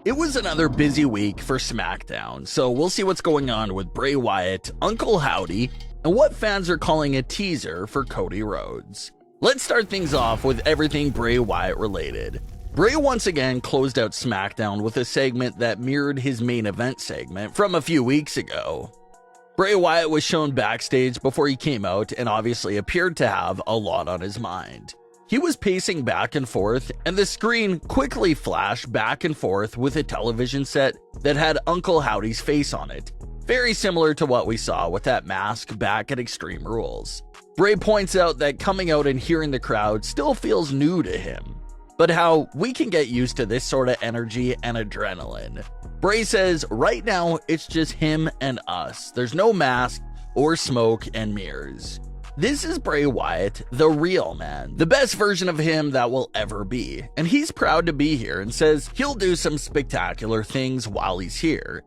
It was another busy week for Smackdown, so we'll see what's going on with Bray Wyatt, Uncle Howdy, and what fans are calling a teaser for Cody Rhodes. Let's start things off with everything Bray Wyatt related. Bray once again closed out Smackdown with a segment that mirrored his main event segment from a few weeks ago. Bray Wyatt was shown backstage before he came out and obviously appeared to have a lot on his mind. He was pacing back and forth, and the screen quickly flashed back and forth with a television set that had Uncle Howdy's face on it, very similar to what we saw with that mask back at Extreme Rules. Bray points out that coming out and hearing the crowd still feels new to him, but how we can get used to this sort of energy and adrenaline. Bray says right now it's just him and us. There's no mask or smoke and mirrors. This is Bray Wyatt, the real man, the best version of him that will ever be, and he's proud to be here and says he'll do some spectacular things while he's here.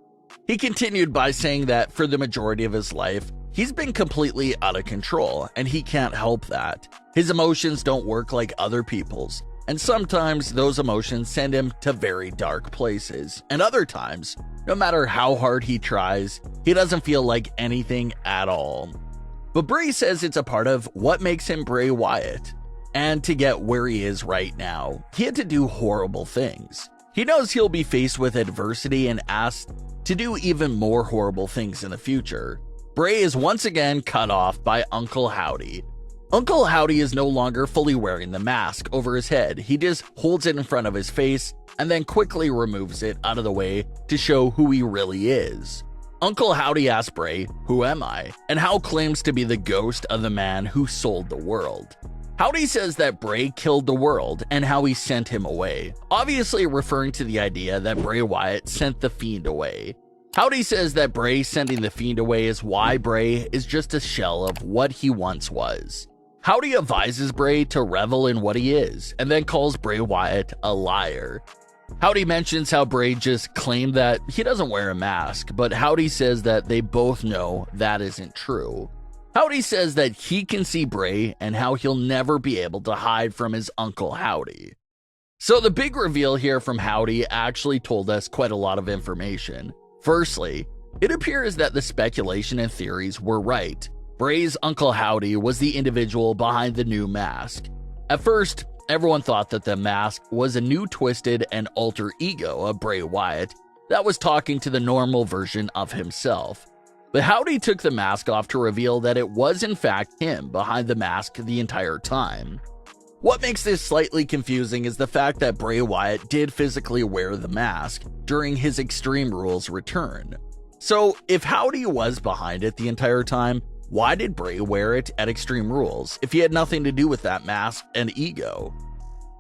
He continued by saying that for the majority of his life, he's been completely out of control, and he can't help that. His emotions don't work like other people's, and sometimes those emotions send him to very dark places, and other times, no matter how hard he tries, he doesn't feel like anything at all. But Bray says it's a part of what makes him Bray Wyatt. And to get where he is right now, he had to do horrible things. He knows he'll be faced with adversity and asked to do even more horrible things in the future. Bray is once again cut off by Uncle Howdy. Uncle Howdy is no longer fully wearing the mask over his head. He just holds it in front of his face and then quickly removes it out of the way to show who he really is. Uncle Howdy asks Bray, "Who am I?" and how claims to be the ghost of the man who sold the world. Howdy says that Bray killed the world and how he sent him away, obviously referring to the idea that Bray Wyatt sent the Fiend away. Howdy says that Bray sending the Fiend away is why Bray is just a shell of what he once was. Howdy advises Bray to revel in what he is, and then calls Bray Wyatt a liar. Howdy mentions how Bray just claimed that he doesn't wear a mask, but Howdy says that they both know that isn't true. Howdy says that he can see Bray and how he'll never be able to hide from his Uncle Howdy. So the big reveal here from Howdy actually told us quite a lot of information. Firstly, it appears that the speculation and theories were right. Bray's Uncle Howdy was the individual behind the new mask. At first, everyone thought that the mask was a new twisted and alter ego of Bray Wyatt that was talking to the normal version of himself. But Howdy took the mask off to reveal that it was in fact him behind the mask the entire time. What makes this slightly confusing is the fact that Bray Wyatt did physically wear the mask during his Extreme Rules return. So if Howdy was behind it the entire time, why did Bray wear it at Extreme Rules if he had nothing to do with that mask and ego?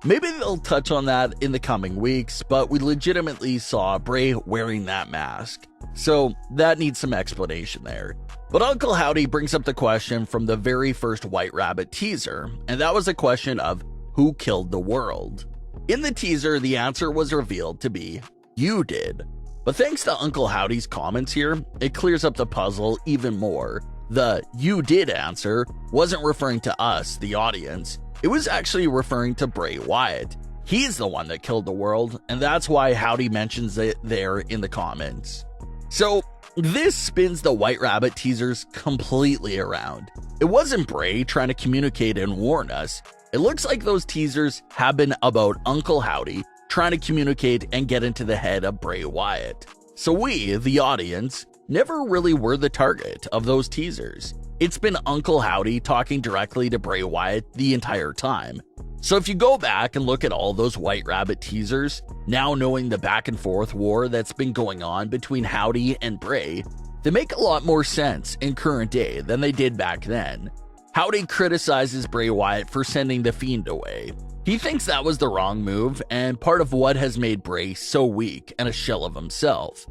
Maybe they'll touch on that in the coming weeks, but we legitimately saw Bray wearing that mask. So that needs some explanation there. But Uncle Howdy brings up the question from the very first White Rabbit teaser, and that was a question of who killed the world. In the teaser, the answer was revealed to be, "You did." But thanks to Uncle Howdy's comments here, it clears up the puzzle even more. The "you did" answer wasn't referring to us, the audience. It was actually referring to Bray Wyatt. He's the one that killed the world, and that's why Howdy mentions it there in the comments. So this spins the White Rabbit teasers completely around. It wasn't Bray trying to communicate and warn us. It looks like those teasers have been about Uncle Howdy trying to communicate and get into the head of Bray Wyatt. So we, the audience, never really were the target of those teasers. It's been Uncle Howdy talking directly to Bray Wyatt the entire time. So if you go back and look at all those White Rabbit teasers, now knowing the back and forth war that's been going on between Howdy and Bray, they make a lot more sense in current day than they did back then. Howdy criticizes Bray Wyatt for sending the Fiend away. He thinks that was the wrong move and part of what has made Bray so weak and a shell of himself.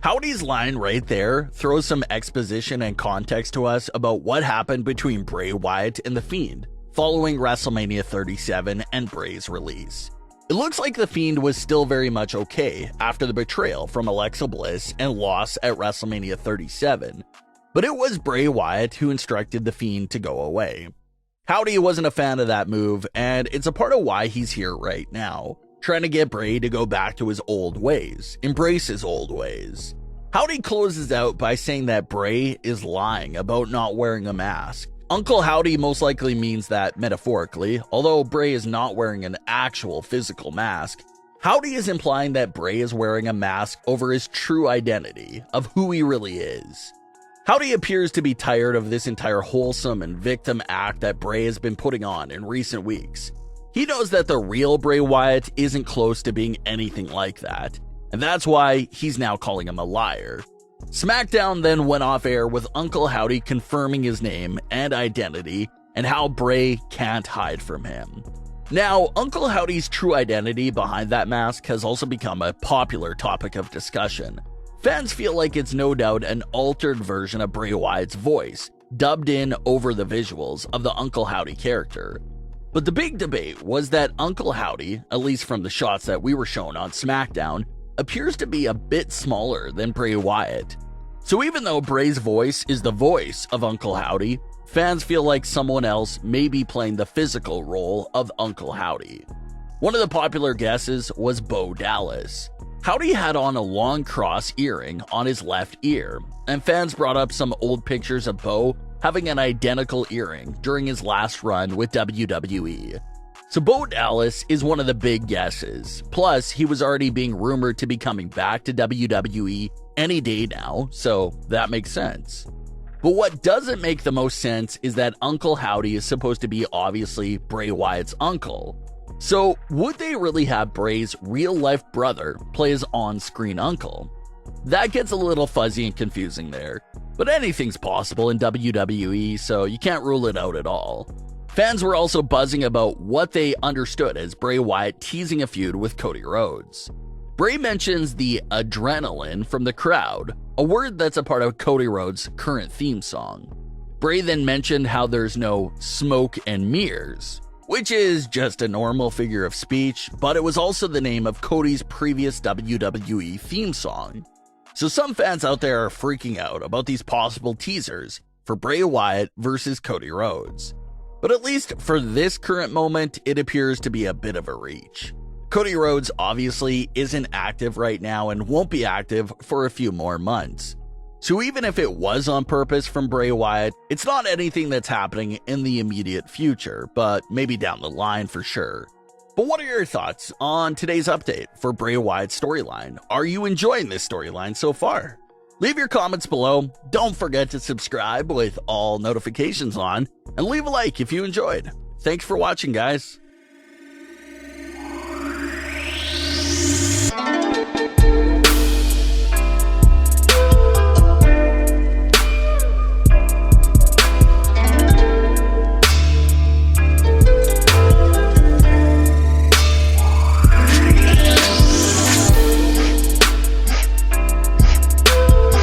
Howdy's line right there throws some exposition and context to us about what happened between Bray Wyatt and The Fiend following WrestleMania 37 and Bray's release. It looks like The Fiend was still very much okay after the betrayal from Alexa Bliss and loss at WrestleMania 37. But it was Bray Wyatt who instructed the Fiend to go away. Howdy wasn't a fan of that move, and it's a part of why he's here right now, trying to get Bray to go back to his old ways, embrace his old ways. Howdy closes out by saying that Bray is lying about not wearing a mask. Uncle Howdy most likely means that metaphorically, although Bray is not wearing an actual physical mask. Howdy is implying that Bray is wearing a mask over his true identity of who he really is. Howdy appears to be tired of this entire wholesome and victim act that Bray has been putting on in recent weeks. He knows that the real Bray Wyatt isn't close to being anything like that, and that's why he's now calling him a liar. Smackdown then went off air with Uncle Howdy confirming his name and identity and how Bray can't hide from him. Now, Uncle Howdy's true identity behind that mask has also become a popular topic of discussion. Fans feel like it's no doubt an altered version of Bray Wyatt's voice, dubbed in over the visuals of the Uncle Howdy character. But the big debate was that Uncle Howdy, at least from the shots that we were shown on Smackdown, appears to be a bit smaller than Bray Wyatt. So even though Bray's voice is the voice of Uncle Howdy, fans feel like someone else may be playing the physical role of Uncle Howdy. One of the popular guesses was Bo Dallas. Howdy had on a long cross earring on his left ear, and fans brought up some old pictures of Bo having an identical earring during his last run with WWE. So Bo Dallas is one of the big guesses. Plus, he was already being rumored to be coming back to WWE any day now, so that makes sense. But what doesn't make the most sense is that Uncle Howdy is supposed to be obviously Bray Wyatt's uncle. So would they really have Bray's real-life brother play his on-screen uncle? That gets a little fuzzy and confusing there, but anything's possible in WWE, so you can't rule it out at all. Fans were also buzzing about what they understood as Bray Wyatt teasing a feud with Cody Rhodes. Bray mentions the adrenaline from the crowd, a word that's a part of Cody Rhodes' current theme song. Bray then mentioned how there's no smoke and mirrors, which is just a normal figure of speech, but it was also the name of Cody's previous WWE theme song. So some fans out there are freaking out about these possible teasers for Bray Wyatt versus Cody Rhodes. But at least for this current moment, it appears to be a bit of a reach. Cody Rhodes obviously isn't active right now and won't be active for a few more months. So even if it was on purpose from Bray Wyatt, it's not anything that's happening in the immediate future, but maybe down the line for sure. But what are your thoughts on today's update for Bray Wyatt's storyline? Are you enjoying this storyline so far? Leave your comments below. Don't forget to subscribe with all notifications on, and leave a like if you enjoyed. Thanks for watching, guys.